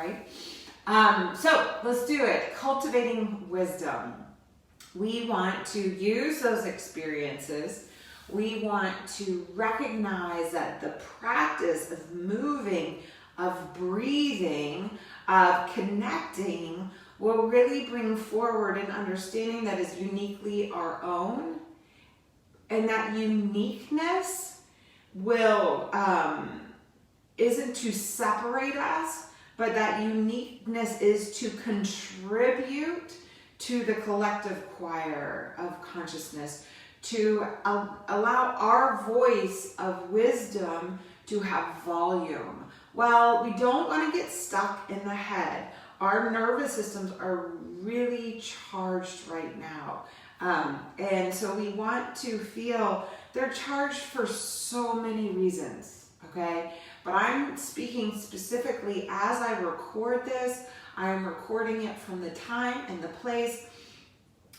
right? So let's do it. Cultivating wisdom. We want to use those experiences. We want to recognize that the practice of moving, of breathing, of connecting will really bring forward an understanding that is uniquely our own. And that uniqueness will isn't to separate us, but that uniqueness is to contribute to the collective choir of consciousness, to allow our voice of wisdom to have volume. Well, we don't want to get stuck in the head. Our nervous systems are really charged right now. And so we want to feel they're charged for so many reasons, okay? But I'm speaking specifically as I record this. I'm recording it from the time and the place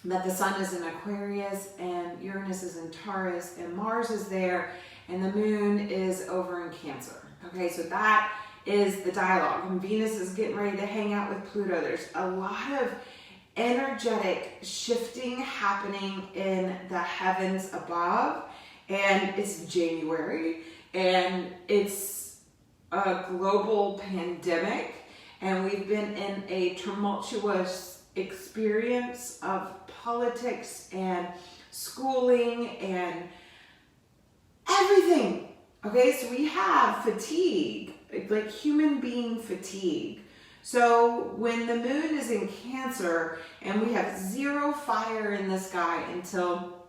that the sun is in Aquarius and Uranus is in Taurus and Mars is there and the moon is over in Cancer. Okay, so that is the dialogue. And Venus is getting ready to hang out with Pluto. There's a lot of energetic shifting happening in the heavens above, and it's January and it's a global pandemic, and we've been in a tumultuous experience of politics and schooling and everything. Okay, so we have fatigue, like human being fatigue. So when the moon is in Cancer and we have zero fire in the sky until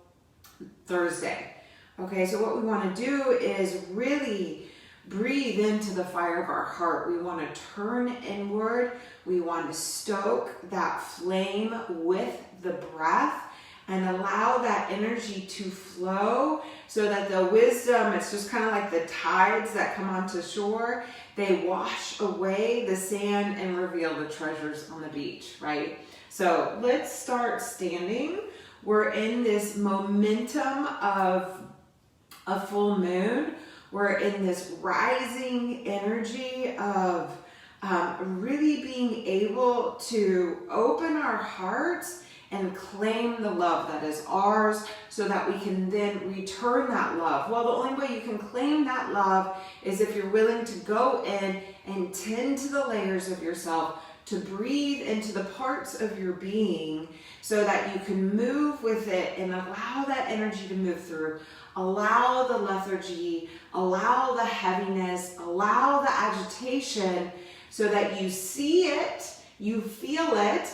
Thursday. Okay, so what we want to do is really breathe into the fire of our heart. We want to turn inward. We want to stoke that flame with the breath and allow that energy to flow so that the wisdom, it's just kind of like the tides that come onto shore. They wash away the sand and reveal the treasures on the beach, right? So let's start standing. We're in this momentum of a full moon. We're in this rising energy of really being able to open our hearts and claim the love that is ours so that we can then return that love. Well, the only way you can claim that love is if you're willing to go in and tend to the layers of yourself, to breathe into the parts of your being so that you can move with it and allow that energy to move through. Allow the lethargy, allow the heaviness, allow the agitation so that you see it, you feel it,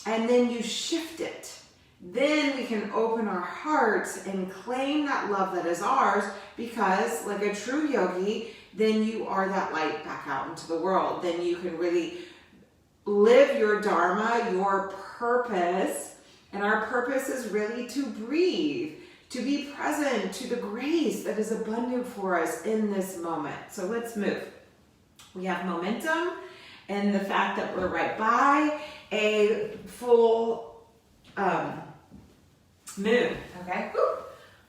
and then you shift it. Then we can open our hearts and claim that love that is ours, because like a true yogi, then you are that light back out into the world. Then you can really live your dharma, your purpose. And our purpose is really to breathe, to be present to the grace that is abundant for us in this moment. So let's move. We have momentum and the fact that we're right by a full moon, okay? Woo.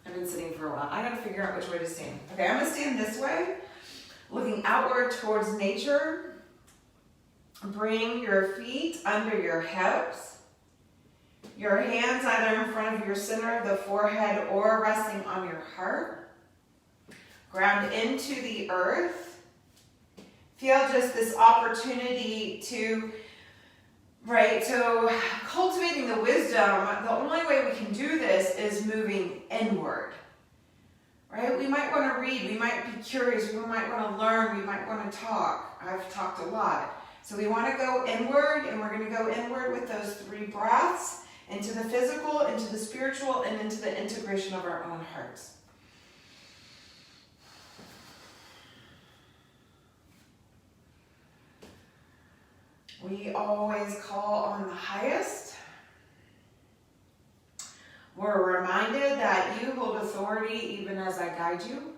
I've been sitting for a while. I gotta figure out which way to stand. Okay, I'm gonna stand this way, looking outward towards nature. Bring your feet under your hips. Your hands either in front of your center, the forehead, or resting on your heart. Ground into the earth. Feel just this opportunity to, right, so cultivating the wisdom, the only way we can do this is moving inward, right? We might want to read, we might be curious, we might want to learn, we might want to talk. I've talked a lot. So we want to go inward, and we're going to go inward with those 3 breaths, into the physical, into the spiritual, and into the integration of our own hearts. We always call on the highest. We're reminded that you hold authority even as I guide you.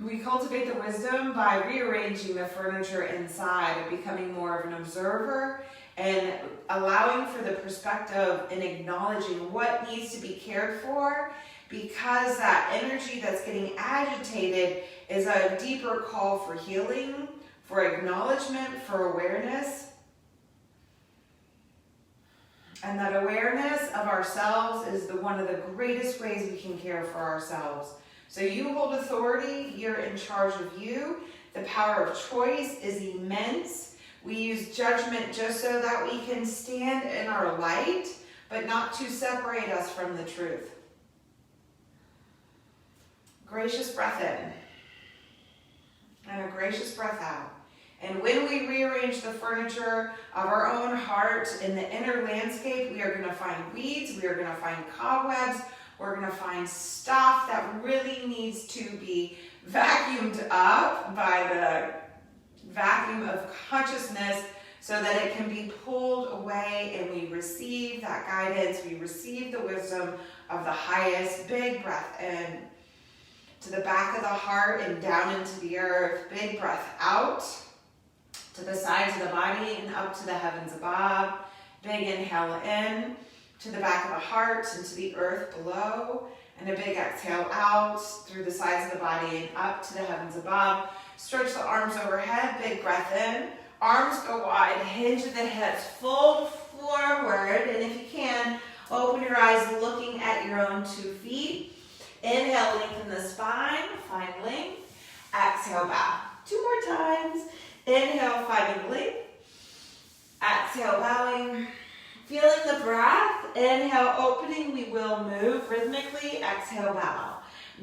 We cultivate the wisdom by rearranging the furniture inside and becoming more of an observer and allowing for the perspective and acknowledging what needs to be cared for because that energy that's getting agitated is a deeper call for healing, for acknowledgement, for awareness. And that awareness of ourselves is one of the greatest ways we can care for ourselves. So you hold authority, you're in charge of you. The power of choice is immense. We use judgment just so that we can stand in our light, but not to separate us from the truth. Gracious breath in, and a gracious breath out. And when we rearrange the furniture of our own heart in the inner landscape, we are going to find weeds, we are going to find cobwebs, we're going to find stuff that really needs to be vacuumed up by the vacuum of consciousness so that it can be pulled away, and we receive that guidance, we receive the wisdom of the highest. Big breath in to the back of the heart and down into the earth. Big breath out to the sides of the body and up to the heavens above. Big inhale in to the back of the heart and to the earth below. And a big exhale out through the sides of the body and up to the heavens above. Stretch the arms overhead. Big breath in. Arms go wide. Hinge at the hips. Fold forward. And if you can, open your eyes looking at your own 2 feet. Inhale, lengthen the spine. Find length. Exhale, bow. 2 more times. Inhale, finding length. Exhale, bowing. Feeling the breath. Inhale, opening. We will move rhythmically. Exhale, bow.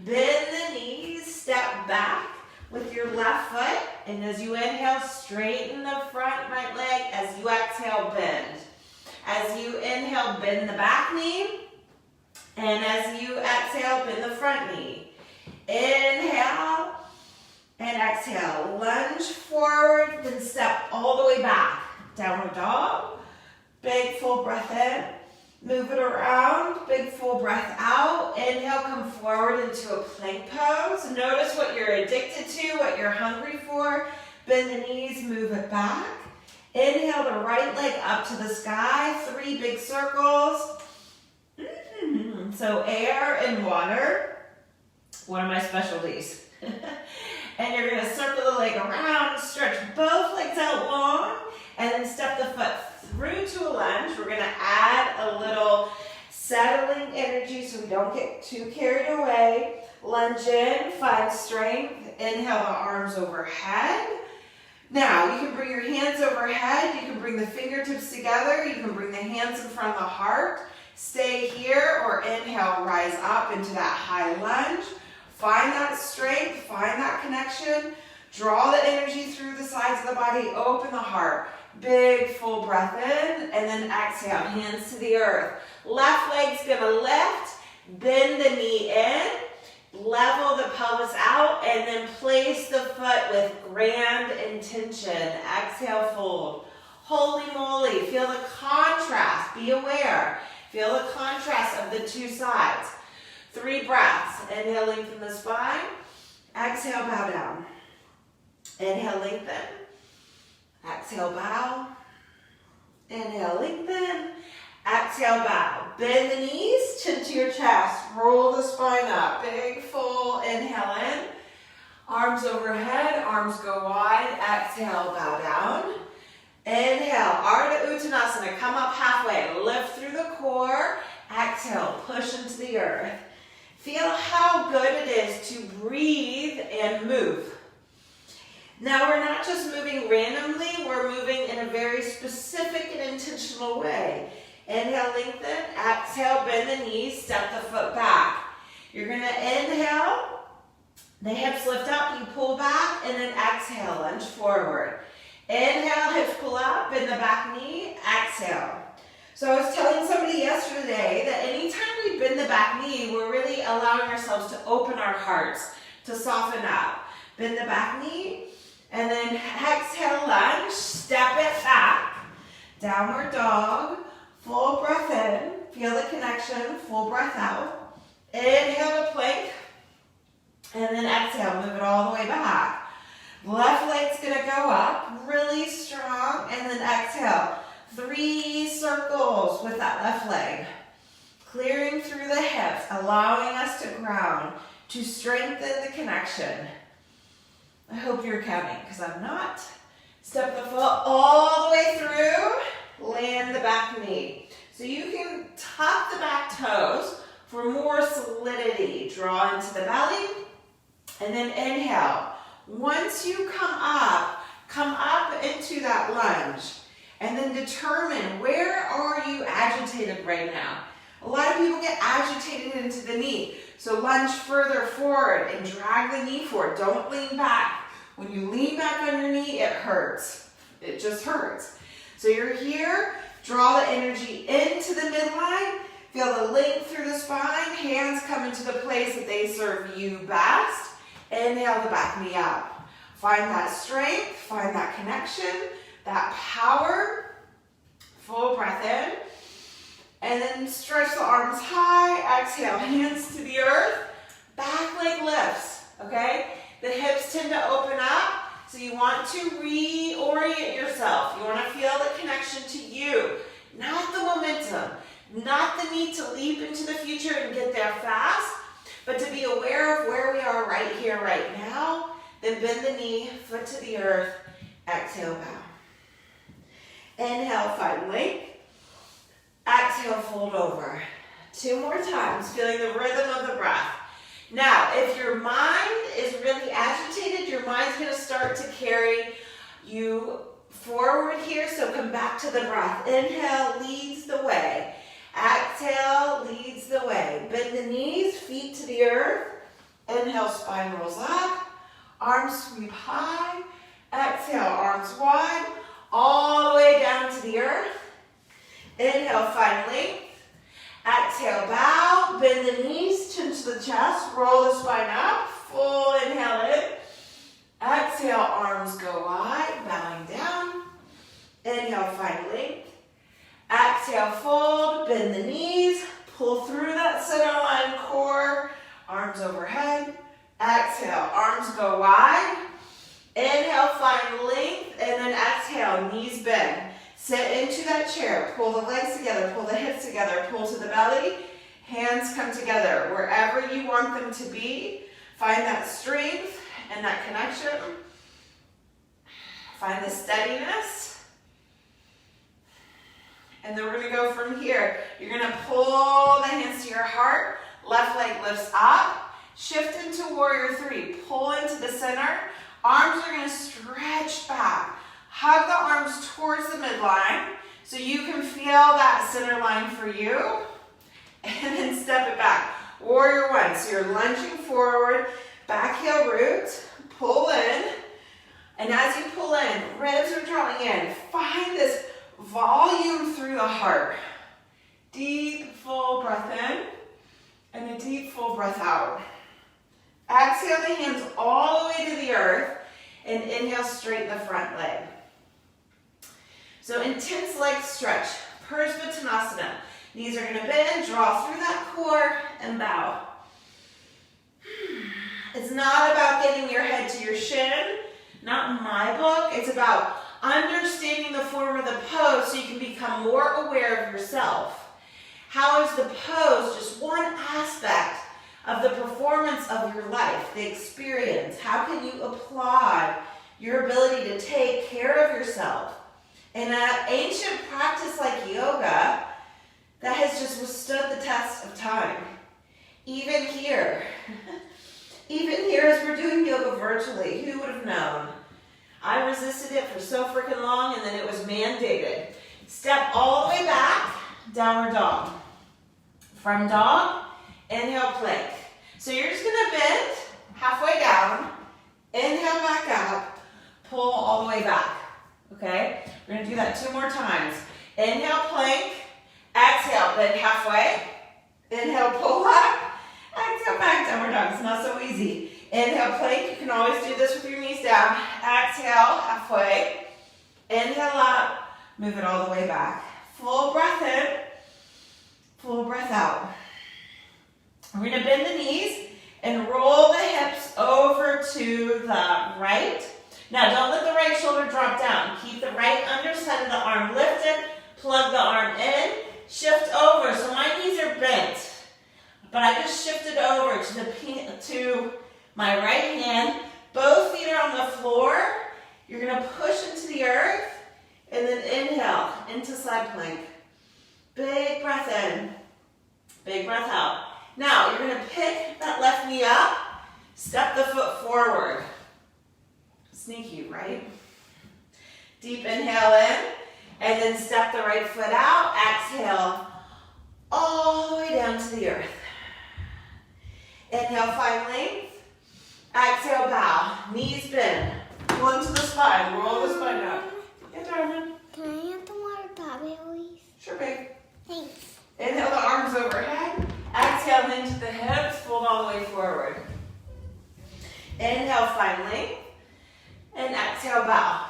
Bend the knees. Step back with your left foot. And as you inhale, straighten the front right leg. As you exhale, bend. As you inhale, bend the back knee. And as you exhale, bend the front knee. Inhale. And exhale, lunge forward, then step all the way back. Downward dog, big full breath in, move it around, big full breath out. Inhale, come forward into a plank pose. Notice what you're addicted to, what you're hungry for. Bend the knees, move it back. Inhale the right leg up to the sky, 3 big circles. So air and water, one of my specialties. And you're going to circle the leg around, stretch both legs out long, and then step the foot through to a lunge. We're going to add a little settling energy so we don't get too carried away. Lunge in, find strength. Inhale the arms overhead. Now, you can bring your hands overhead. You can bring the fingertips together. You can bring the hands in front of the heart. Stay here, or inhale, rise up into that high lunge. Find that strength, find that connection. Draw the energy through the sides of the body, open the heart. Big full breath in, and then exhale, hands to the earth. Left leg's gonna lift, bend the knee in, level the pelvis out, and then place the foot with grand intention. Exhale, fold. Holy moly, feel the contrast, be aware. Feel the contrast of the 2 sides. 3 breaths. Inhale, lengthen the spine. Exhale, bow down. Inhale, lengthen. Exhale, bow. Inhale, lengthen. Exhale, bow. Bend the knees, chin to your chest. Roll the spine up. Big, full inhale in. Arms overhead, arms go wide. Exhale, bow down. Inhale, Ardha Uttanasana. Come up halfway. Lift through the core. Exhale, push into the earth. Feel how good it is to breathe and move. Now we're not just moving randomly, we're moving in a very specific and intentional way. Inhale, lengthen. Exhale, bend the knees, step the foot back. You're going to inhale, the hips lift up, you pull back, and then exhale, lunge forward. Inhale, hips pull up, bend the back knee, exhale. So I was telling somebody yesterday that anytime we bend the back knee, we're really allowing ourselves to open our hearts, to soften up. Bend the back knee, and then exhale, lunge, step it back. Downward dog, full breath in, feel the connection, full breath out. Inhale to plank, and then exhale, move it all the way back. Left leg's gonna go up, really strong, and then exhale. 3 circles with that left leg. clearing through the hips, allowing us to ground, to strengthen the connection. I hope you're counting, because I'm not. Step the foot all the way through, land the back knee. So you can tuck the back toes for more solidity. Draw into the belly, and then inhale. Once you come up into that lunge, and then determine, where are you agitated right now? A lot of people get agitated into the knee. So lunge further forward and drag the knee forward. Don't lean back. When you lean back on your knee, it hurts. It just hurts. So you're here, draw the energy into the midline, feel the length through the spine, hands come into the place that they serve you best. Inhale the back knee up. Find that strength, find that connection, that power. Full breath in. And then stretch the arms high. Exhale, hands to the earth. Back leg lifts, okay? The hips tend to open up, so you want to reorient yourself. You want to feel the connection to you, not the momentum, not the need to leap into the future and get there fast, but to be aware of where we are right here, right now. Then bend the knee, foot to the earth. Exhale, bow. Inhale, find length. Exhale, fold over. 2 more times, feeling the rhythm of the breath. Now, if your mind is really agitated, your mind's going to start to carry you forward here, so come back to the breath. Inhale leads the way. Exhale leads the way. Bend the knees, feet to the earth. Inhale, spine rolls up. Arms sweep high. Exhale, arms wide. All the way down to the earth. Inhale, find length. Exhale, bow. Bend the knees, chin to the chest. Roll the spine up. Full inhale in. Exhale, arms go wide, bowing down. Inhale, find length. Exhale, fold. Bend the knees. Pull through that center line core. Arms overhead. Exhale, arms go wide. Inhale, find length, and then exhale, knees bend. Sit into that chair. Pull the legs together, pull the hips together, pull to the belly. Hands come together. Wherever you want them to be, find that strength and that connection. Find the steadiness. And then we're going to go from here. You're going to pull the hands to your heart. Left leg lifts up. Shift into warrior 3. Pull into the center. Arms are going to stretch back. Hug the arms towards the midline so you can feel that center line for you. And then step it back. Warrior 1. So you're lunging forward. Back heel root. Pull in. And as you pull in, ribs are drawing in. Find this volume through the heart. Deep, full breath in. And a deep, full breath out. Exhale the hands all the way to the earth. And inhale, straighten the front leg. So intense leg stretch. Parsvottanasana. Knees are going to bend, draw through that core, and bow. It's not about getting your head to your shin. Not in my book. It's about understanding the form of the pose so you can become more aware of yourself. How is the pose just one aspect of the performance of your life, the experience? How can you applaud your ability to take care of yourself? In an ancient practice like yoga, that has just withstood the test of time. Even here as we're doing yoga virtually, who would have known? I resisted it for so freaking long, and then it was mandated. Step all the way back, downward dog. From dog, inhale, plank. So you're just gonna bend halfway down, inhale back up, pull all the way back, okay? We're gonna do that 2 more times. Inhale, plank, exhale, bend halfway, inhale, pull up, exhale, back, downward dog. It's not so easy. Inhale, plank. You can always do this with your knees down. Exhale, halfway, inhale up, move it all the way back. Full breath in, full breath out. We're going to bend the knees and roll the hips over to the right. Now, don't let the right shoulder drop down. Keep the right underside of the arm lifted. Plug the arm in. shift over. So my knees are bent, but I just shifted over to my right hand. Both feet are on the floor. You're going to push into the earth, and then inhale into side plank. Big breath in, big breath out. Now, you're going to pick that left knee up, step the foot forward. Sneaky, right? Deep inhale in, and then step the right foot out. Exhale all the way down to the earth. Inhale, find length. Exhale, bow. Knees bend. Pull into the spine. Roll the spine up. Yeah, darling. Can I have the water bottle, please? Sure, babe. Thanks. Inhale the arms overhead. Exhale into the hips. Fold all the way forward. Inhale, find length. And exhale, bow.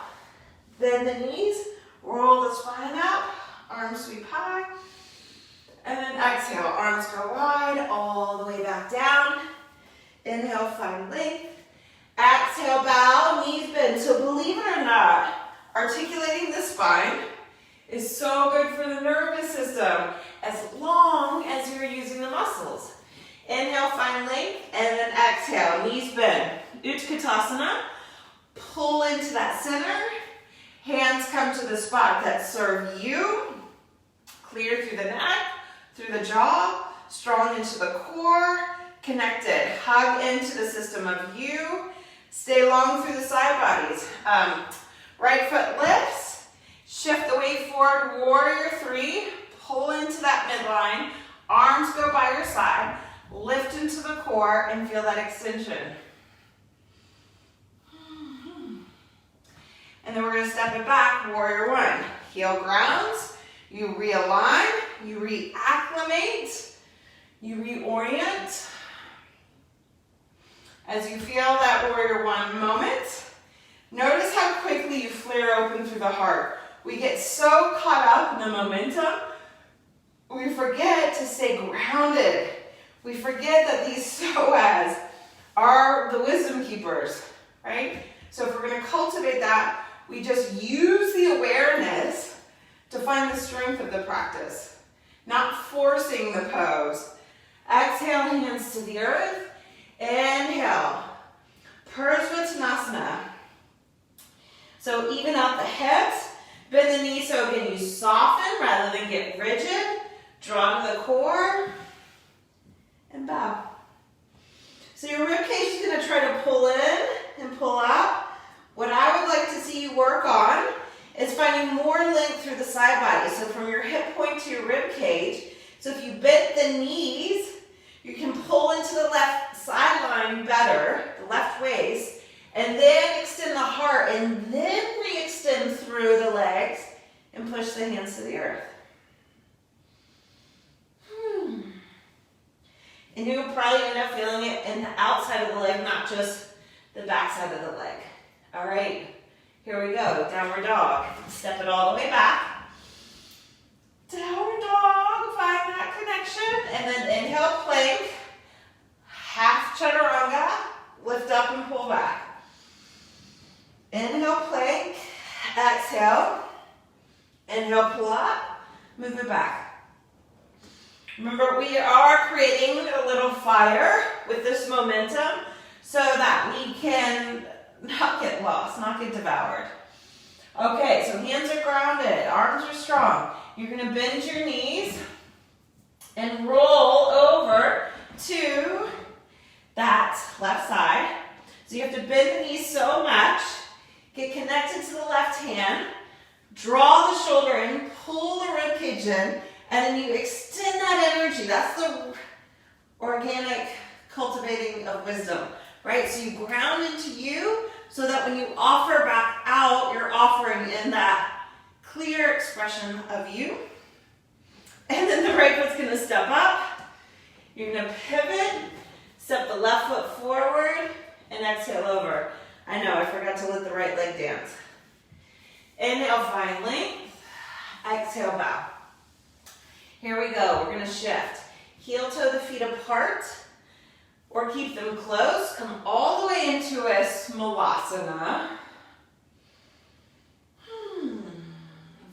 Bend the knees. Roll the spine up. Arms sweep high. And then exhale. Arms go wide. All the way back down. Inhale, find length. Exhale, bow. Knees bend. So believe it or not, articulating the spine is so good for the nervous system as long as you're using the muscles. Inhale, find length, and then exhale, knees bend. Utkatasana, pull into that center. Hands come to the spot that serve you. Clear through the neck, through the jaw, strong into the core, connected. Hug into the system of you. Stay long through the side bodies. Right foot lifts. Shift the weight forward, warrior three. Pull into that midline. Arms go by your side. Lift into the core and feel that extension. And then we're going to step it back, warrior one. Heel grounds. You realign. You reacclimate. You reorient. As you feel that warrior one moment, notice how quickly you flare open through the heart. We get so caught up in the momentum, we forget to stay grounded. We forget that these psoas are the wisdom keepers, right? So if we're going to cultivate that, we just use the awareness to find the strength of the practice, not forcing the pose. Exhale, hands to the earth. Inhale, Parsvottanasana. So even out the hips, bend the knees so again you soften rather than get rigid. Draw to the core and bow. So your ribcage is going to try to pull in and pull out. What I would like to see you work on is finding more length through the side body. So from your hip point to your ribcage. So if you bend the knees, you can pull into the left sideline better, the left waist, and then extend the heart, and then re-extend through the legs and push the hands to the earth. And you'll probably end up feeling it in the outside of the leg, not just the back side of the leg. All right, here we go, downward dog. Step it all the way back. Downward dog, find that connection, and then inhale, plank, half chaturanga, lift up and pull back. Inhale, plank, exhale, inhale, pull up, move it back. Remember, we are creating a little fire with this momentum so that we can not get lost, not get devoured. Okay, so hands are grounded, arms are strong. You're going to bend your knees and roll over to that left side. So you have to bend the knees so much, get connected to the left hand, draw the shoulder in, pull the ribcage in, and then you extend that energy. That's the organic cultivating of wisdom, right? So you ground into you so that when you offer back out, you're offering in that clear expression of you. And then the right foot's going to step up. You're going to pivot, step the left foot forward, and exhale over. I know, I forgot to let the right leg dance. Inhale, find length. Exhale, bow. Here we go. We're going to shift. Heel toe the feet apart or keep them close. Come all the way into a smalasana.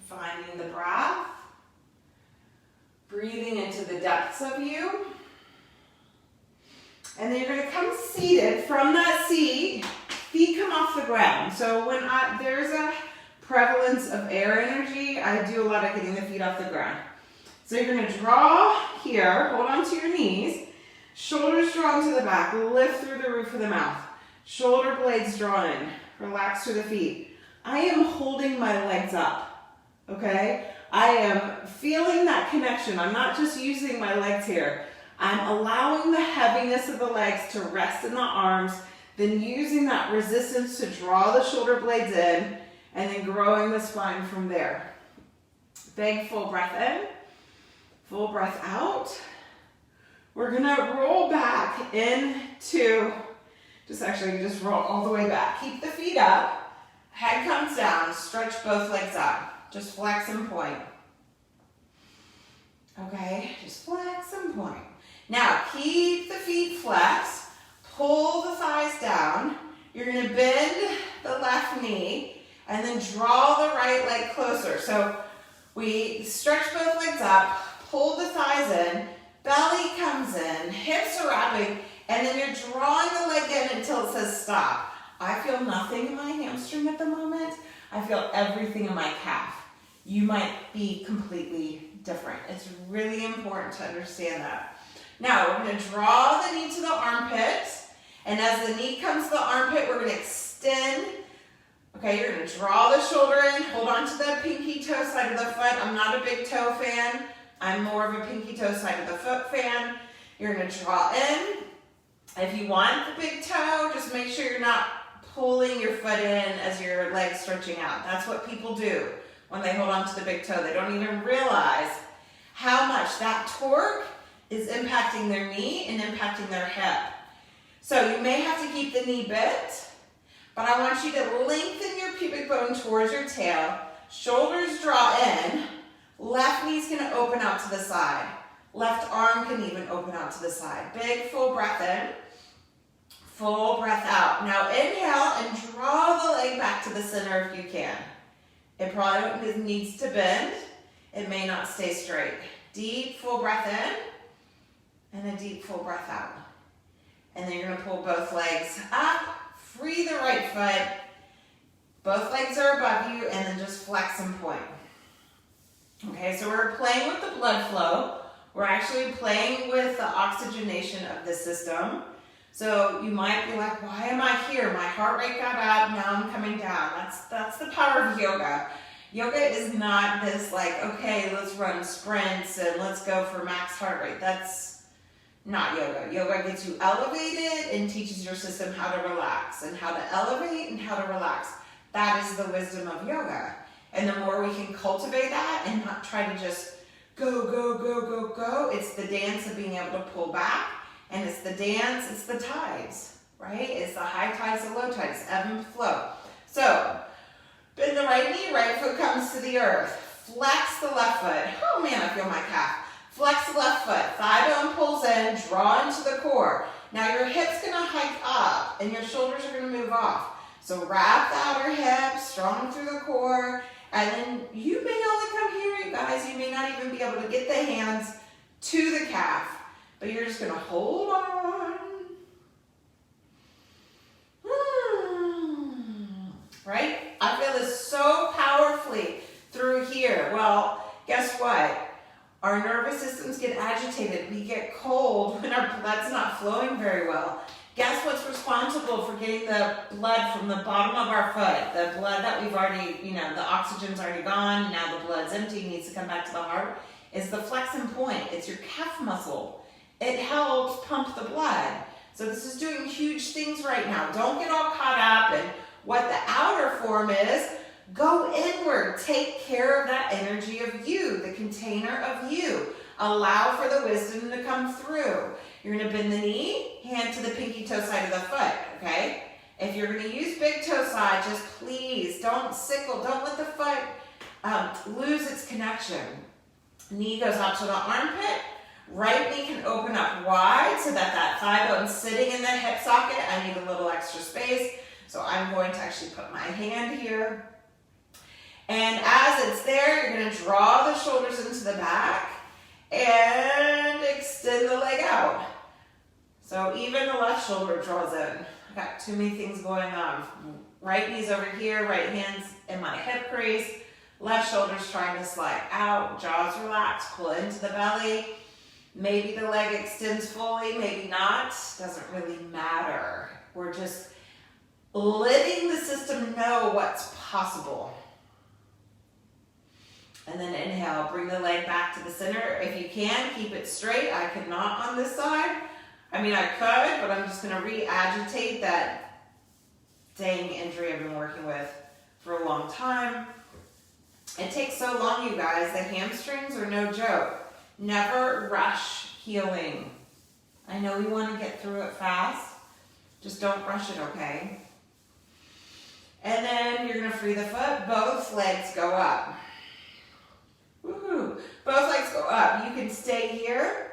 Finding the breath. Breathing into the depths of you. And then you're going to come seated. From that seat, feet come off the ground. So when there's a prevalence of air energy, I do a lot of getting the feet off the ground. So you're going to draw here, hold on to your knees, shoulders drawn to the back, lift through the roof of the mouth, shoulder blades draw in, relax through the feet. I am holding my legs up, okay? I am feeling that connection. I'm not just using my legs here. I'm allowing the heaviness of the legs to rest in the arms, then using that resistance to draw the shoulder blades in, and then growing the spine from there. Big full breath in, full breath out. We're gonna roll back into, just roll all the way back. Keep the feet up, head comes down, stretch both legs up. Just flex and point. Okay, just flex and point. Now, keep the feet flexed, pull the thighs down. You're gonna bend the left knee and then draw the right leg closer. So we stretch both legs up, pull the thighs in, belly comes in, hips are wrapping, and then you're drawing the leg in until it says stop. I feel nothing in my hamstring at the moment. I feel everything in my calf. You might be completely different. It's really important to understand that. Now, we're going to draw the knee to the armpit, and as the knee comes to the armpit, we're going to extend. Okay, you're going to draw the shoulder in, hold on to the pinky toe side of the foot. I'm not a big toe fan. I'm more of a pinky toe side of the foot fan. You're going to draw in. If you want the big toe, just make sure you're not pulling your foot in as your leg's stretching out. That's what people do when they hold on to the big toe. They don't even realize how much that torque is impacting their knee and impacting their hip. So you may have to keep the knee bent, but I want you to lengthen your pubic bone towards your tail. Shoulders draw in. Left knee's gonna open out to the side. Left arm can even open out to the side. Big full breath in. Full breath out. Now inhale and draw the leg back to the center if you can. It probably needs to bend. It may not stay straight. Deep full breath in and a deep full breath out. And then you're going to pull both legs up, free the right foot. Both legs are above you, and then just flex and point. Okay, so we're playing with the blood flow. We're actually playing with the oxygenation of the system. So you might be like, why am I here? My heart rate got up, now I'm coming down. That's the power of yoga. Yoga is not this like, okay, let's run sprints and let's go for max heart rate. That's not yoga. Yoga gets you elevated and teaches your system how to relax and how to elevate and how to relax. That is the wisdom of yoga. And the more we can cultivate that and not try to just go, go, go, go, go, it's the dance of being able to pull back. And it's the dance, it's the tides, right? It's the high tides, the low tides, ebb and flow. So, bend the right knee, right foot comes to the earth. Flex the left foot. Oh man, I feel my calf. Flex the left foot. Thigh bone pulls in, draw into the core. Now your hip's gonna hike up and your shoulders are gonna move off. So wrap the outer hip, strong through the core, and then you may only come here, you guys. You may not even be able to get the hands to the calf. But you're just going to hold on. Right? I feel this so powerfully through here. Well, guess what? Our nervous systems get agitated. We get cold when our blood's not flowing very well. Guess what's responsible for getting the blood from the bottom of our foot? The blood that we've already, the oxygen's already gone. Now the blood's empty, needs to come back to the heart. Is the flex and point. It's your calf muscle. It helps pump the blood. So this is doing huge things right now. Don't get all caught up in what the outer form is. Go inward. Take care of that energy of you, the container of you. Allow for the wisdom to come through. You're going to bend the knee, hand to the pinky toe side of the foot, okay? If you're going to use big toe side, just please don't sickle. Don't let the foot lose its connection. Knee goes out to the armpit. Right knee can open up wide so that thigh bone's sitting in the hip socket. I need a little extra space. So I'm going to actually put my hand here. And as it's there, you're going to draw the shoulders into the back. And extend the leg out. So even the left shoulder draws in. I got too many things going on. Right knee's over here, right hand's in my hip crease. Left shoulder's trying to slide out, jaws relaxed, pull into the belly. Maybe the leg extends fully, maybe not. Doesn't really matter. We're just letting the system know what's possible. And then inhale, bring the leg back to the center. If you can, keep it straight. I cannot on this side. I mean, I could, but I'm just gonna re-agitate that dang injury I've been working with for a long time. It takes so long, you guys. The hamstrings are no joke. Never rush healing. I know you want to get through it fast. Just don't rush it, okay? And then you're going to free the foot. Both legs go up. Woohoo. Both legs go up. You can stay here.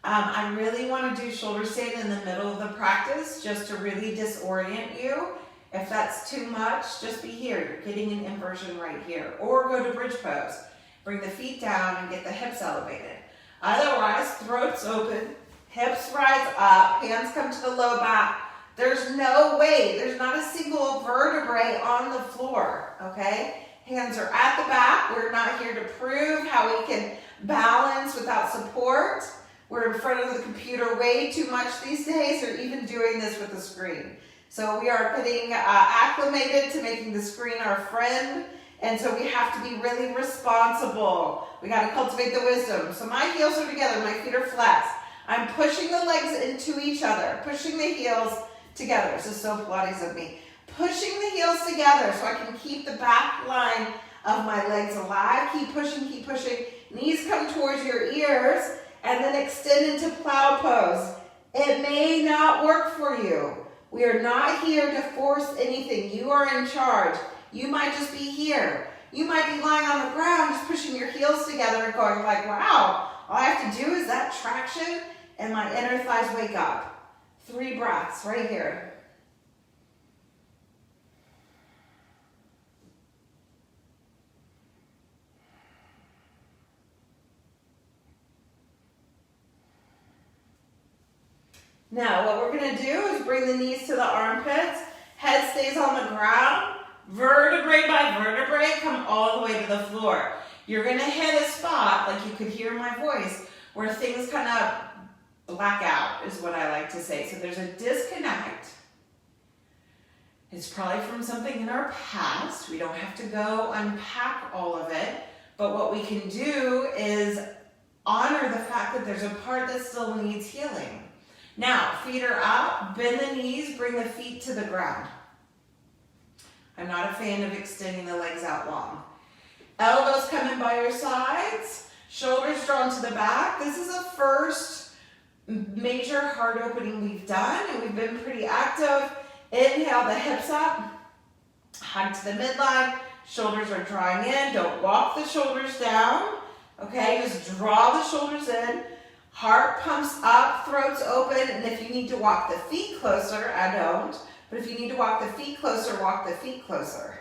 I really want to do shoulder stand in the middle of the practice just to really disorient you. If that's too much, just be here. You're getting an inversion right here. Or go to bridge pose. Bring the feet down and get the hips elevated. Otherwise, throat's open, hips rise up, hands come to the low back. There's no way, there's not a single vertebrae on the floor, okay? Hands are at the back. We're not here to prove how we can balance without support. We're in front of the computer way too much these days, or even doing this with the screen. So we are getting acclimated to making the screen our friend, and so we have to be really responsible. We got to cultivate the wisdom. So my heels are together, my feet are flexed. I'm pushing the legs into each other, pushing the heels together. This is so Pilates of me. Pushing the heels together so I can keep the back line of my legs alive. Keep pushing, keep pushing. Knees come towards your ears, and then extend into plow pose. It may not work for you. We are not here to force anything. You are in charge. You might just be here. You might be lying on the ground just pushing your heels together and going like, wow, all I have to do is that traction and my inner thighs wake up. 3 breaths right here. Now, what we're going to do is bring the knees to the armpits. Head stays on the ground. Vertebrae by vertebrae, come all the way to the floor. You're going to hit a spot, like you could hear my voice, where things kind of black out, is what I like to say. So there's a disconnect. It's probably from something in our past. We don't have to go unpack all of it. But what we can do is honor the fact that there's a part that still needs healing. Now, feet are up, bend the knees, bring the feet to the ground. I'm not a fan of extending the legs out long. Elbows come in by your sides, shoulders drawn to the back. This is the first major heart opening we've done, and we've been pretty active. Inhale the hips up, hug to the midline, shoulders are drawing in. Don't walk the shoulders down, okay? Just draw the shoulders in. Heart pumps up, throat's open, and if you need to walk the feet closer, I don't, but if you need to walk the feet closer, walk the feet closer.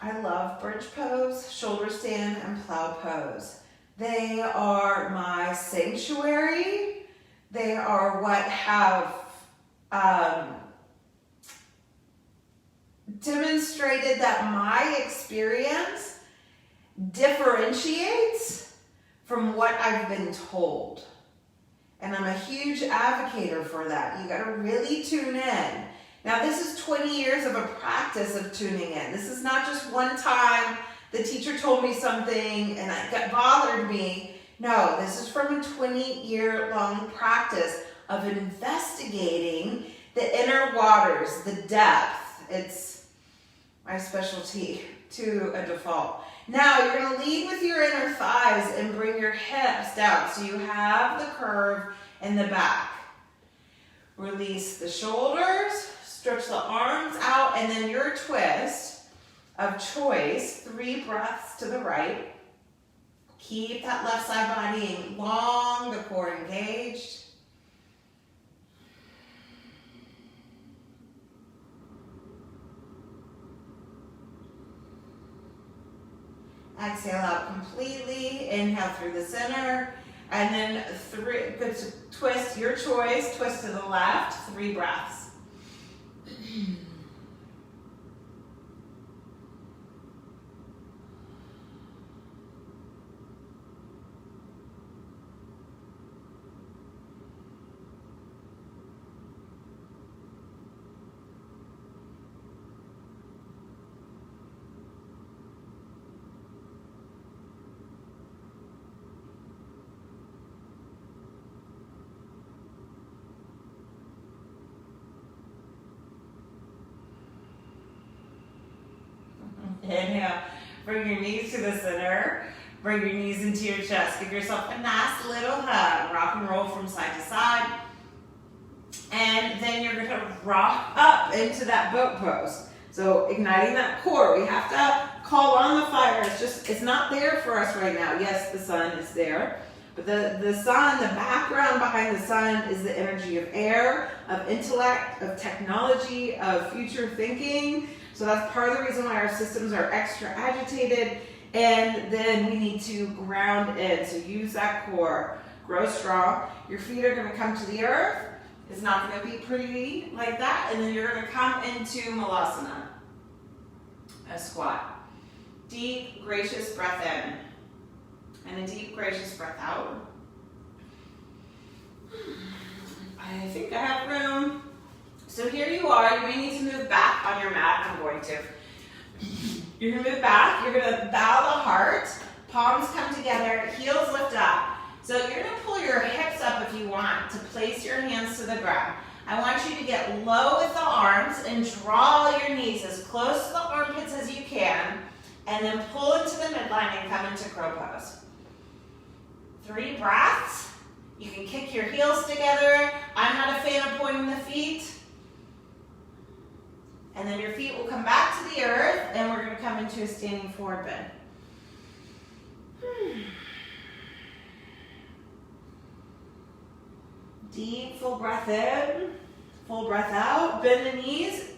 I love bridge pose, shoulder stand, and plow pose. They are my sanctuary. They are what have demonstrated that my experience differentiates from what I've been told. And I'm a huge advocate for that. You gotta really tune in. Now this is 20 years of a practice of tuning in. This is not just one time the teacher told me something and it bothered me. No, this is from a 20-year-long practice of investigating the inner waters, the depth. It's my specialty to a default. Now you're going to lead with your inner thighs and bring your hips down so you have the curve in the back. Release the shoulders, stretch the arms out, and then your twist of choice, 3 breaths to the right. Keep that left side body long, the core engaged. Exhale out completely. Inhale through the center. And then good twist, your choice. Twist to the left. 3 breaths. Inhale, bring your knees to the center, bring your knees into your chest. Give yourself a nice little hug. Rock and roll from side to side. And then you're going to rock up into that boat pose. So igniting that core. We have to call on the fire. It's not there for us right now. Yes, the sun is there. But the sun, the background behind the sun is the energy of air, of intellect, of technology, of future thinking. So that's part of the reason why our systems are extra agitated, and then we need to ground in. So use that core, grow strong. Your feet are going to come to the earth. It's not going to be pretty like that, and then you're going to come into Malasana, a squat. Deep, gracious breath in, and a deep, gracious breath out. I think I have room. So here you are. You may need to move back on your mat. I'm going to. You're going to move back. You're going to bow the heart. Palms come together. Heels lift up. So you're going to pull your hips up if you want to place your hands to the ground. I want you to get low with the arms and draw your knees as close to the armpits as you can. And then pull into the midline and come into crow pose. 3 breaths. You can kick your heels together. I'm not a fan of pointing the feet. And then your feet will come back to the earth, and we're going to come into a standing forward bend. Deep, full breath in, full breath out. Bend the knees.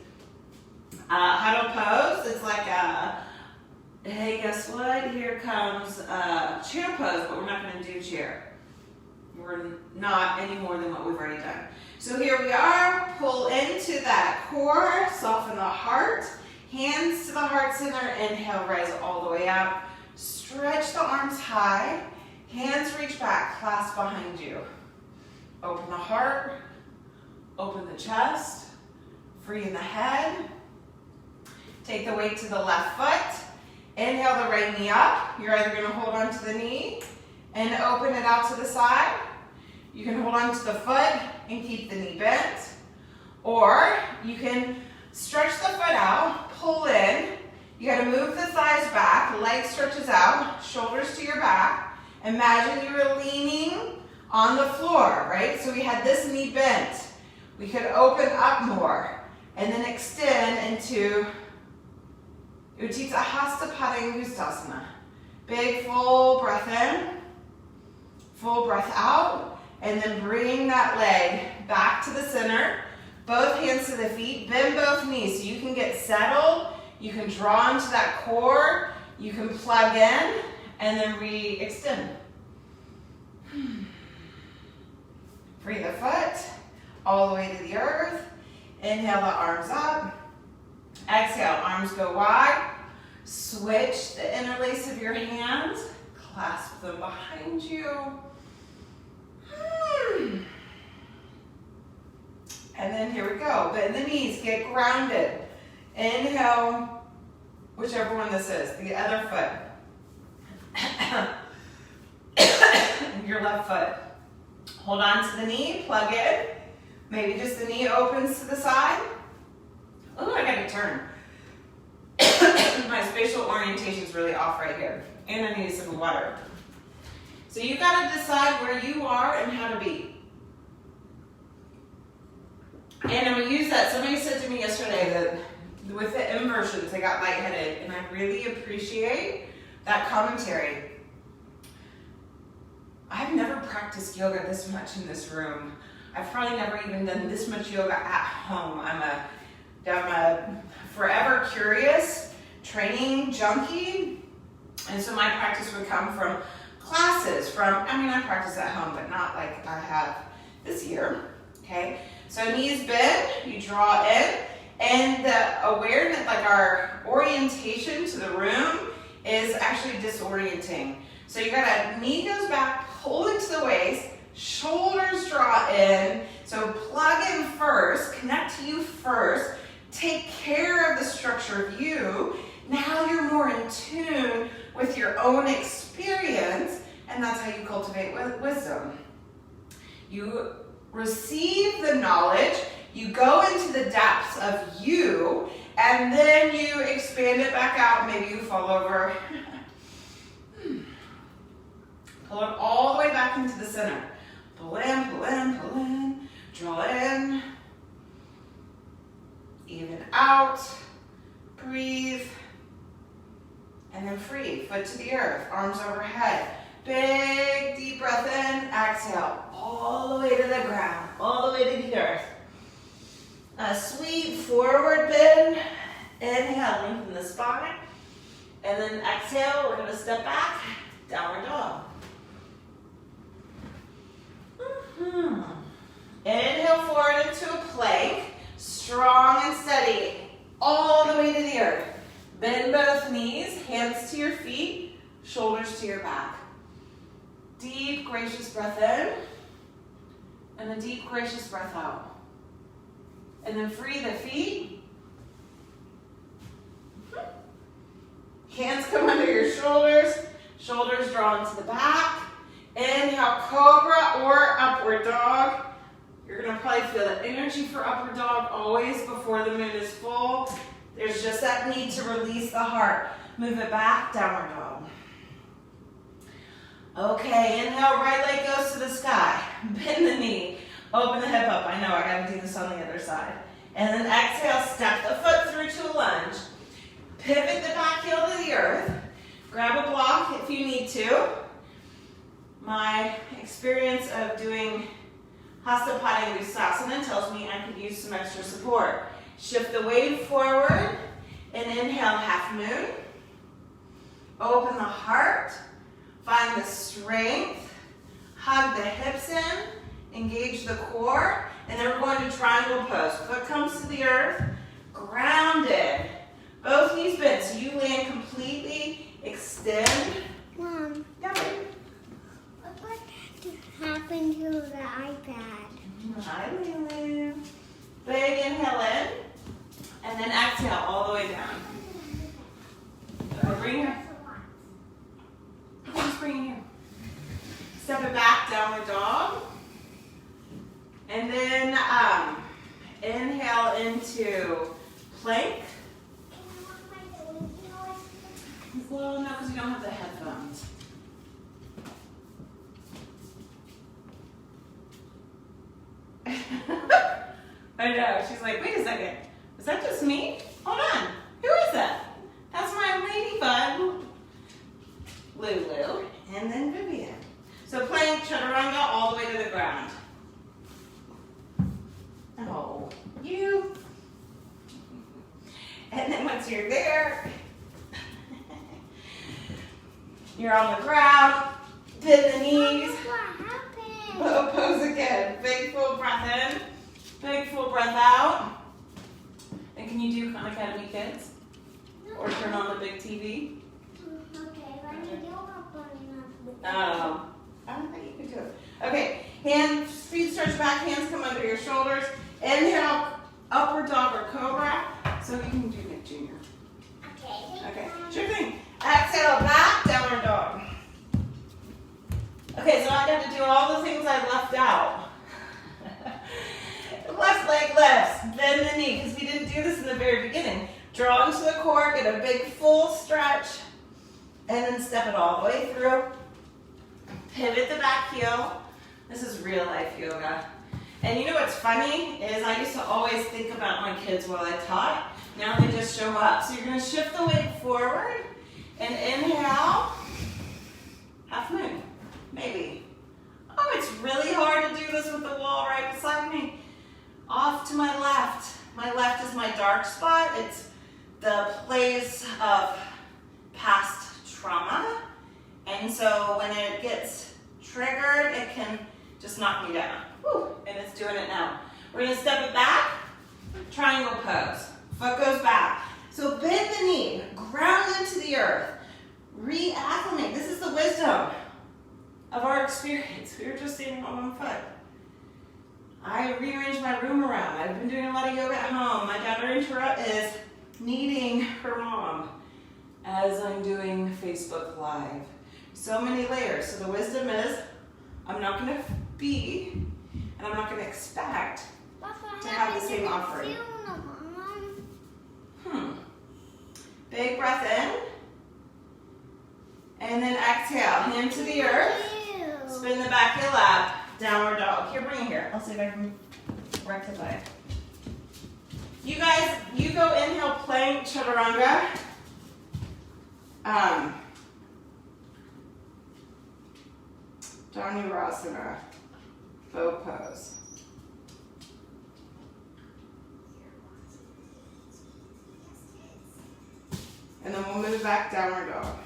Huddle pose. It's like a, hey, guess what? Here comes chair pose, but we're not going to do chair. We're not any more than what we've already done. So here we are, pull into that core, soften the heart, hands to the heart center, inhale, rise all the way up. Stretch the arms high, hands reach back, clasp behind you. Open the heart, open the chest, free in the head. Take the weight to the left foot, inhale the right knee up. You're either gonna hold on to the knee and open it out to the side. You can hold on to the foot and keep the knee bent. Or you can stretch the foot out, pull in. You gotta move the thighs back, leg stretches out, shoulders to your back. Imagine you were leaning on the floor, right? So we had this knee bent. We could open up more and then extend into Utthita Hasta Padangusthasana. Big full breath in, full breath out. And then bring that leg back to the center. Both hands to the feet. Bend both knees so you can get settled. You can draw into that core. You can plug in and then re-extend. Free the foot all the way to the earth. Inhale the arms up. Exhale, arms go wide. Switch the interlace of your hands. Clasp them behind you. And then here we go. Bend the knees, get grounded. Inhale, whichever one this is, the other foot. Your left foot. Hold on to the knee, plug in. Maybe just the knee opens to the side. Oh, I gotta turn. My spatial orientation is really off right here. And I need some water. So you gotta decide where you are and how to be. And I'm gonna use that. Somebody said to me yesterday that with the inversions, I got lightheaded, and I really appreciate that commentary. I've never practiced yoga this much in this room. I've probably never even done this much yoga at home. I'm a forever curious training junkie. And so my practice would come from classes, I practice at home, but not like I have this year, okay? So knees bend, you draw in, and the awareness, like our orientation to the room is actually disorienting. So you gotta, knee goes back, pull into the waist, shoulders draw in, so plug in first, connect to you first, take care of the structure of you. Now you're more in tune with your own experience, and that's how you cultivate wisdom. You receive the knowledge, you go into the depths of you, and then you expand it back out. Maybe you fall over. Pull it all the way back into the center. Pull in, pull in, pull in. Draw in. Even out. Breathe. And then free. Foot to the earth. Arms overhead. Big, deep breath in. Exhale. All the way to the ground. All the way to the earth. A sweet forward bend. Inhale, lengthen the spine. And then exhale, we're going to step back. Downward dog. Inhale forward into a plank. Strong and steady. All the way to the earth. Bend both knees. Hands to your feet. Shoulders to your back. Deep, gracious breath in. And a deep, gracious breath out. And then free the feet. Hands come under your shoulders. Shoulders draw into the back. Inhale, cobra or upward dog. You're going to probably feel the energy for upward dog always before the moon is full. There's just that need to release the heart. Move it back, downward dog. Okay, inhale, right leg goes to the sky. Bend the knee. Open the hip up. I know, I got to do this on the other side. And then exhale, step the foot through to a lunge. Pivot the back heel to the earth. Grab a block if you need to. My experience of doing Hasta Padangusasana tells me I could use some extra support. Shift the weight forward and inhale, half moon. Open the heart. Find the strength. Hug the hips in. Engage the core. And then we're going to triangle pose. Foot comes to the earth. Grounded. Both knees bent. So you land completely. Extend. Mom, Yeah, baby. what happened to the iPad? Hi, Lulu. Big inhale in. And then exhale all the way down. Bring her. Just bring it here. Step it back, downward dog. And then inhale into plank. Well, no, because you don't have the headphones. I know. She's like, wait a second. Is that just me? Hold on. Who is that? That's my ladybug. Lulu. And then Vivian. So plank, chaturanga, all the way to the ground. Oh, you. And then once you're there, you're on the ground. Bend the knees. What happened? Low pose again. Big full breath in. Big full breath out. And can you do Khan Academy Kids? Or turn on the big TV? Okay, when you do I don't think you can do it. Okay, hands, feet stretch back, hands come under your shoulders. Inhale, upward dog or cobra. So you can do Nick Jr. Okay, sure thing. Exhale, back, downward dog. Okay, so I got to do all the things I left out. Left leg lifts, bend the knee, because we didn't do this in the very beginning. Draw into the core, get a big full stretch, and then step it all the way through. Pivot the back heel. This is real life yoga. And you know what's funny is I used to always think about my kids while I taught. Now they just show up. So you're going to shift the weight forward and inhale. Half moon, maybe. Oh, it's really hard to do this with the wall right beside me. Off to my left. My left is my dark spot. It's the place of past trauma. And so when it gets triggered, it can just knock me down. Whew, and it's doing it now. We're gonna step it back, triangle pose. Foot goes back. So bend the knee, ground into the earth, reacclimate. This is the wisdom of our experience. We were just standing on one foot. I rearranged my room around. I've been doing a lot of yoga at home. My daughter is kneading her mom as I'm doing Facebook Live. So many layers. So the wisdom is, I'm not gonna be, and I'm not gonna expect to have the same offering. Big breath in. And then exhale, hand to the earth. Spin the back heel up. Downward dog. Here, bring it here. I'll see if I can rectify it. You guys, you go inhale, plank, chaturanga. Dhanurasana, bow pose. And then we'll move back, downward dog.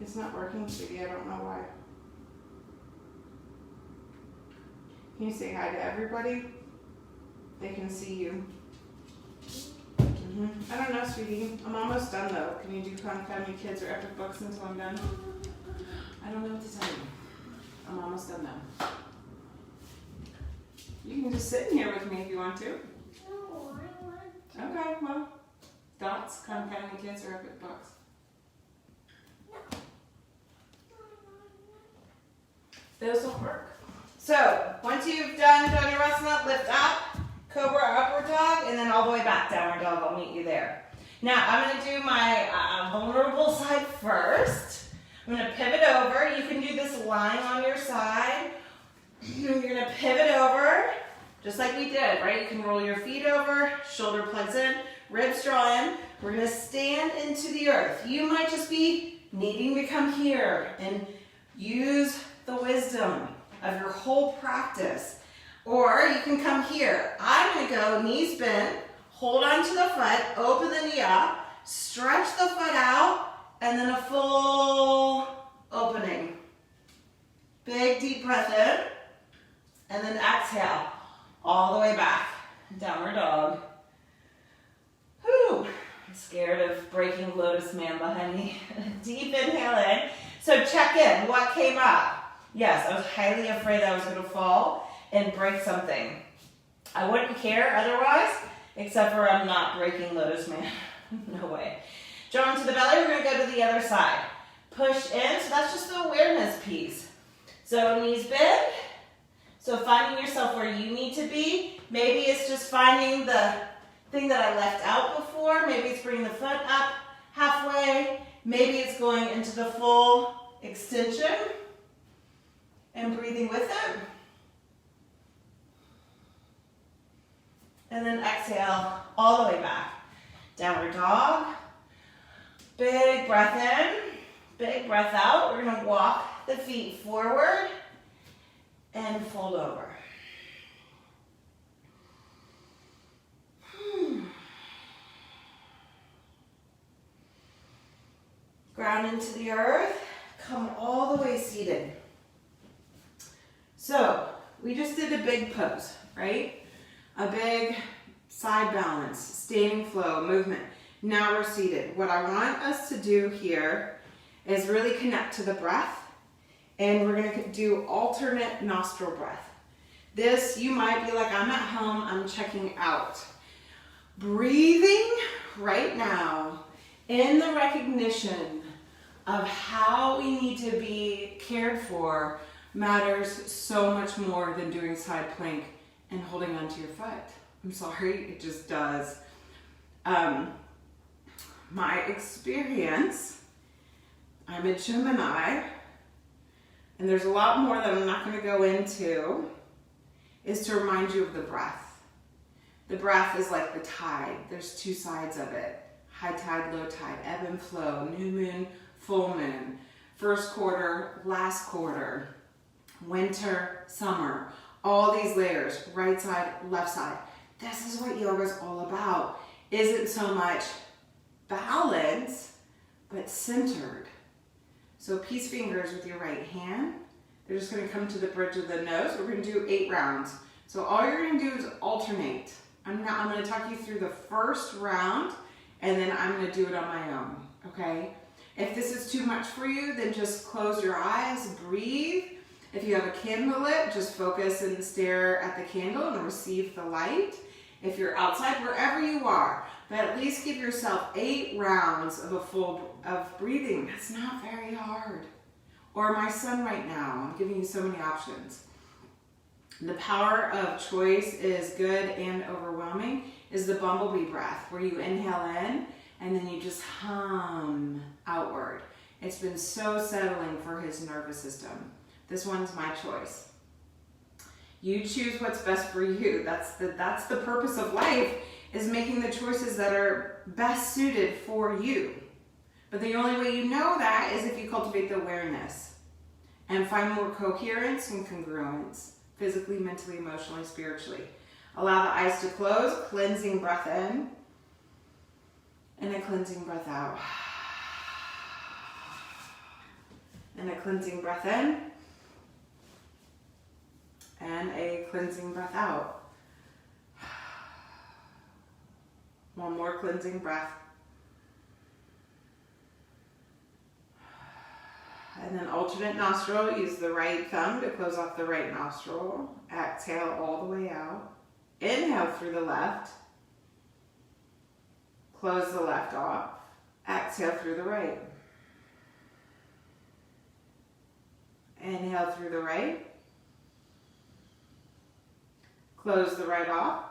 It's not working, sweetie. I don't know why. Can you say hi to everybody? They can see you. I don't know, sweetie. I'm almost done, though. Can you do Khan Academy Kids or Epic Books until I'm done? I don't know what to tell you. I'm almost done now. You can just sit in here with me if you want to. No, I want to. Okay, well, thoughts, Khan Academy Kids or Epic Books? Those don't work. So, once you've done Dhanurasana, lift up, Cobra upward dog, and then all the way back, downward dog. I'll meet you there. Now, I'm going to do my vulnerable side first. I'm going to pivot over. You can do this lying on your side. You're going to pivot over, just like we did, right? You can roll your feet over, shoulder plugs in, ribs draw in. We're going to stand into the earth. You might just be needing to come here and use the wisdom of your whole practice. Or you can come here. I'm going to go knees bent, hold on to the foot, open the knee up, stretch the foot out, and then a full opening. Big deep breath in, and then exhale all the way back. Downward dog. Whew. I'm scared of breaking lotus man behind me. Deep inhale in. So check in. What came up? Yes, I was highly afraid I was going to fall and break something. I wouldn't care otherwise, except for I'm not breaking lotus man. No way. Draw into the belly. We're going to go to the other side. Push in. So that's just the awareness piece. So knees bend. So finding yourself where you need to be. Maybe it's just finding the thing that I left out before. Maybe it's bringing the foot up halfway. Maybe it's going into the full extension and breathing with it. And then exhale all the way back. Downward dog. Big breath in, big breath out. We're going to walk the feet forward and fold over. Ground into the earth. Come all the way seated. So, we just did a big pose, right? A big side balance, standing flow, movement. Now we're seated. What I want us to do here is really connect to the breath, and we're going to do alternate nostril breath. This, you might be like, I'm at home, I'm checking out. Breathing right now in the recognition of how we need to be cared for matters so much more than doing side plank and holding onto your foot. I'm sorry, it just does. My experience, I'm a Gemini, and there's a lot more that I'm not going to go into, is to remind you of the breath. The breath is like the tide. There's two sides of it. High tide, low tide, ebb and flow, new moon, full moon, first quarter, last quarter, winter, summer, all these layers, right side, left side. This is what yoga is all about. isn't so much balance, but centered. So peace fingers with your right hand. They're just going to come to the bridge of the nose. We're going to do 8 rounds. So all you're going to do is alternate. I'm going to talk you through the first round, and then I'm going to do it on my own, okay? If this is too much for you, then just close your eyes, breathe. If you have a candle lit, just focus and stare at the candle and receive the light. If you're outside, wherever you are, but at least give yourself 8 rounds of breathing. That's not very hard. Or my son right now, I'm giving you so many options. The power of choice is good and overwhelming is the bumblebee breath, where you inhale in and then you just hum outward. It's been so settling for his nervous system. This one's my choice. You choose what's best for you. That's the purpose of life, is making the choices that are best suited for you. But the only way you know that is if you cultivate the awareness and find more coherence and congruence, physically, mentally, emotionally, spiritually. Allow the eyes to close, cleansing breath in, and a cleansing breath out. And a cleansing breath in, and a cleansing breath out. One more cleansing breath. And then alternate nostril, use the right thumb to close off the right nostril. Exhale all the way out. Inhale through the left. Close the left off. Exhale through the right. Inhale through the right. Close the right off.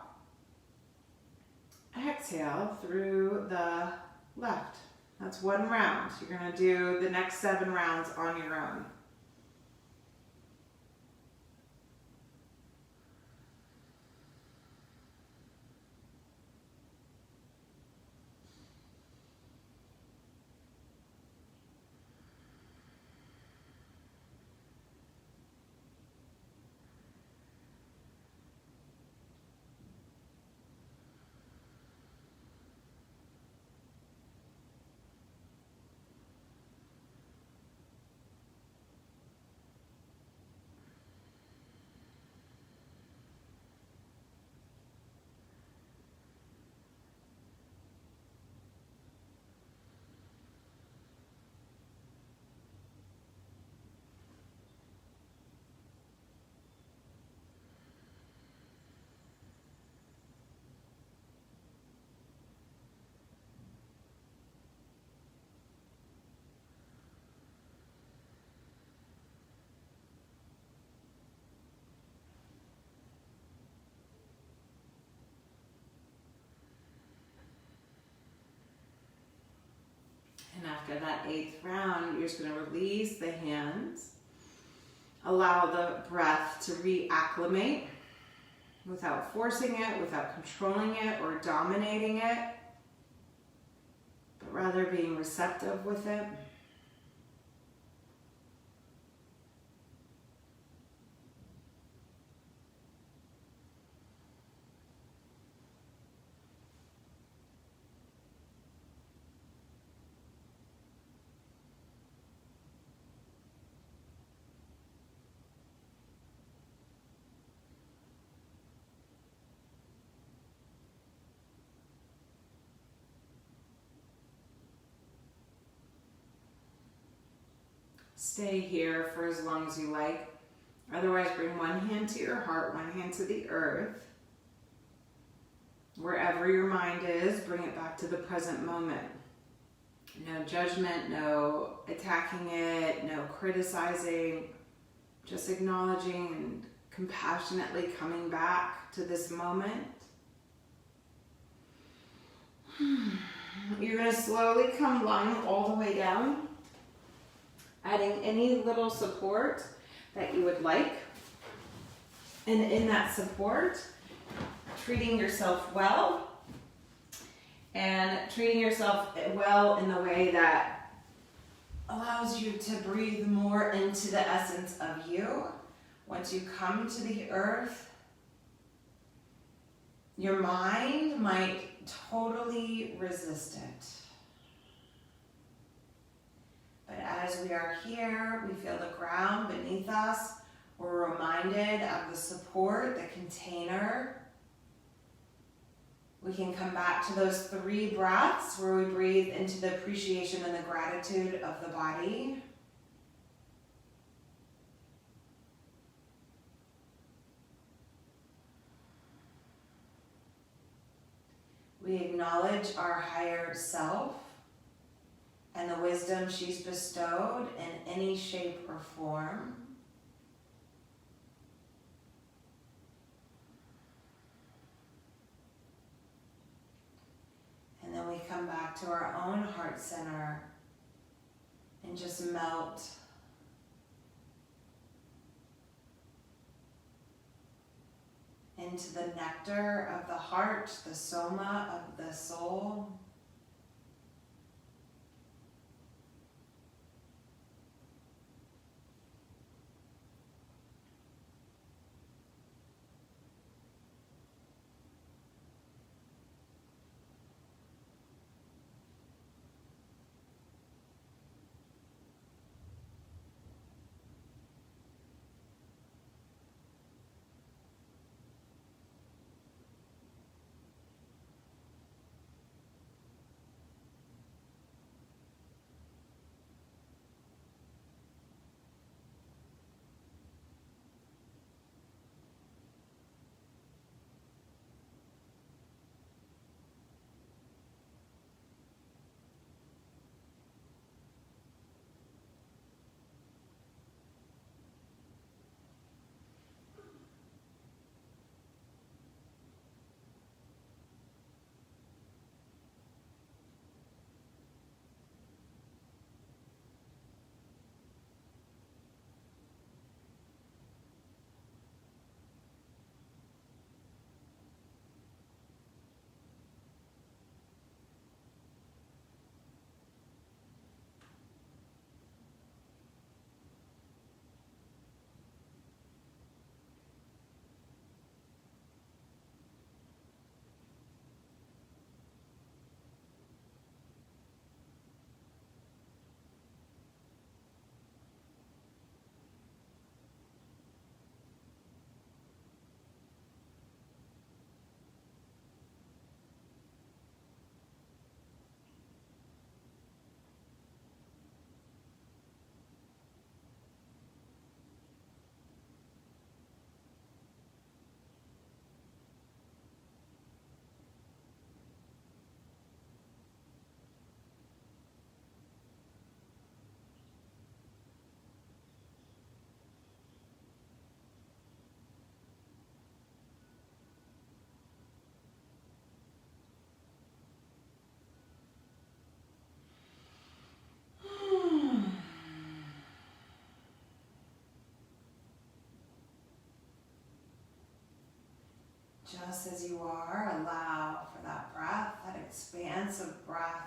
Exhale through the left. That's 1 round. You're going to do the next 7 rounds on your own. And after that 8th round, you're just going to release the hands. Allow the breath to reacclimate without forcing it, without controlling it or dominating it, but rather being receptive with it. Stay here for as long as you like. Otherwise, bring one hand to your heart, one hand to the earth. Wherever your mind is, bring it back to the present moment. No judgment, no attacking it, no criticizing, just acknowledging and compassionately coming back to this moment. You're going to slowly come lying all the way down, adding any little support that you would like. And in that support, treating yourself well, and treating yourself well in the way that allows you to breathe more into the essence of you. Once you come to the earth, Your mind might totally resist it. But as we are here, we feel the ground beneath us. We're reminded of the support, the container. We can come back to those 3 breaths where we breathe into the appreciation and the gratitude of the body. We acknowledge our higher self and the wisdom she's bestowed in any shape or form. And then we come back to our own heart center and just melt into the nectar of the heart, the soma of the soul. Just as you are, allow for that breath, that expansive breath,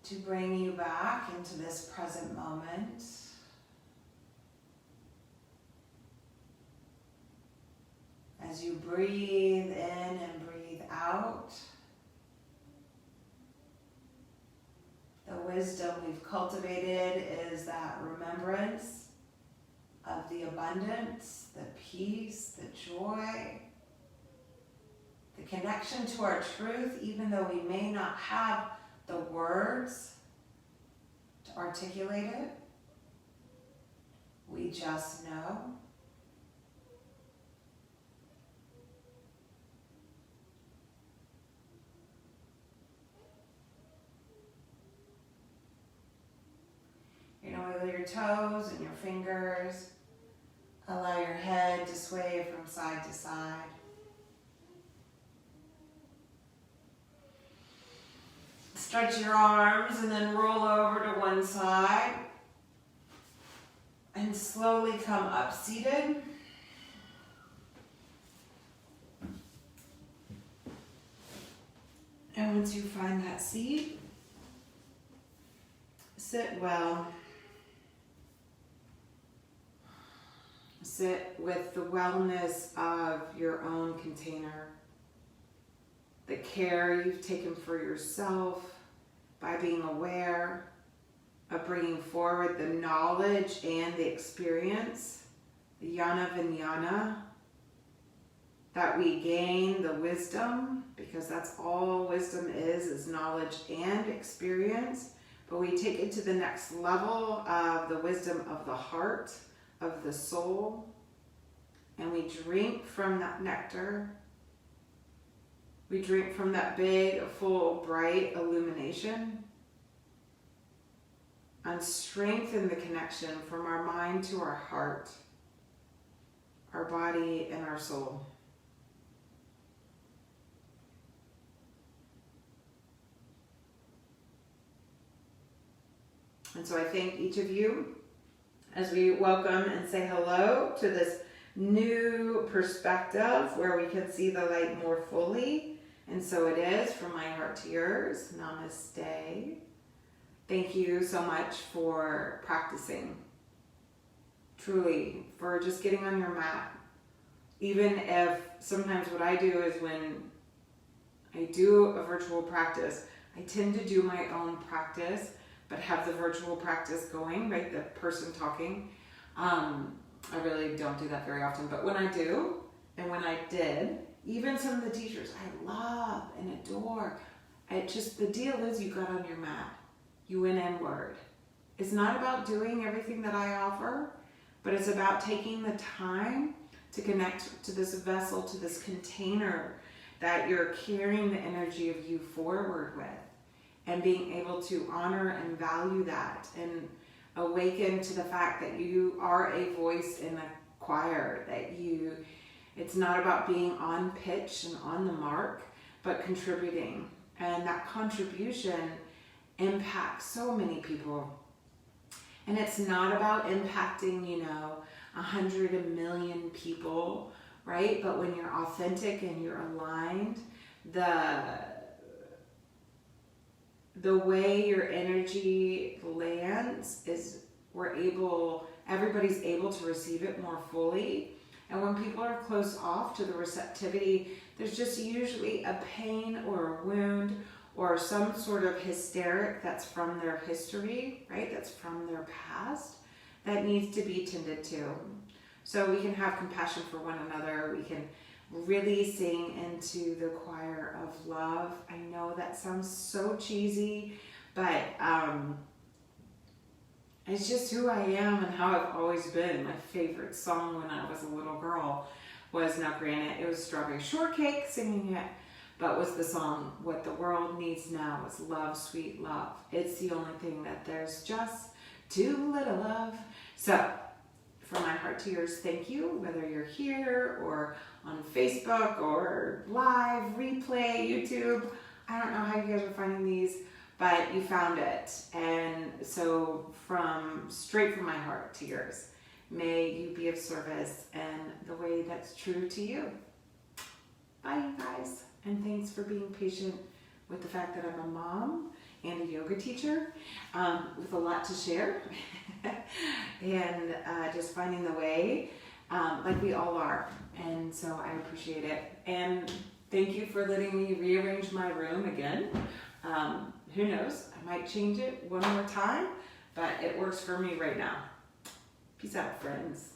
to bring you back into this present moment. As you breathe in and breathe out, the wisdom we've cultivated is that remembrance of the abundance, the peace, the joy, the connection to our truth, even though we may not have the words to articulate it. We just know. You know, wiggle your toes and your fingers. Allow your head to sway from side to side. Stretch your arms and then roll over to one side. And slowly come up seated. And once you find that seat, sit well. Sit with the wellness of your own container, the care you've taken for yourself by being aware of bringing forward the knowledge and the experience, the jnana vijnana, that we gain the wisdom, because that's all wisdom is knowledge and experience, but we take it to the next level of the wisdom of the heart, of the soul, and we drink from that nectar. We drink from that big, full, bright illumination and strengthen the connection from our mind to our heart, our body, and our soul. And so I thank each of you as we welcome and say hello to this new perspective where we can see the light more fully. And so it is, from my heart to yours. Namaste. Thank you so much for practicing. Truly, for just getting on your mat. Even if sometimes what I do is when I do a virtual practice, I tend to do my own practice, but have the virtual practice going, right? The person talking. I really don't do that very often, but when I do, and when I did, even some of the teachers I love and adore, the deal is you got on your mat. You went inward. It's not about doing everything that I offer, but it's about taking the time to connect to this vessel, to this container that you're carrying the energy of you forward with, and being able to honor and value that and awaken to the fact that you are a voice in a choir, that it's not about being on pitch and on the mark, but contributing. And that contribution impacts so many people. And it's not about impacting, 100 million people, right? But when you're authentic and you're aligned, the way your energy lands is everybody's able to receive it more fully. And when people are close off to the receptivity, there's just usually a pain or a wound or some sort of hysteric that's from their history, right? That's from their past, that needs to be tended to. So we can have compassion for one another. We can really sing into the choir of love. I know that sounds so cheesy, but it's just who I am and how I've always been. My favorite song when I was a little girl was, now granted, it was Strawberry Shortcake singing it, but was the song, What the World Needs Now is Love, Sweet Love. It's the only thing that there's just too little of. So, from my heart to yours, thank you, whether you're here or on Facebook or live, replay, YouTube. I don't know how you guys are finding these, but you found it. And so straight from my heart to yours, may you be of service in the way that's true to you. Bye, you guys. And thanks for being patient with the fact that I'm a mom and a yoga teacher with a lot to share. And just finding the way, like we all are. And so I appreciate it. And thank you for letting me rearrange my room again. Who knows? I might change it one more time, but it works for me right now. Peace out, friends.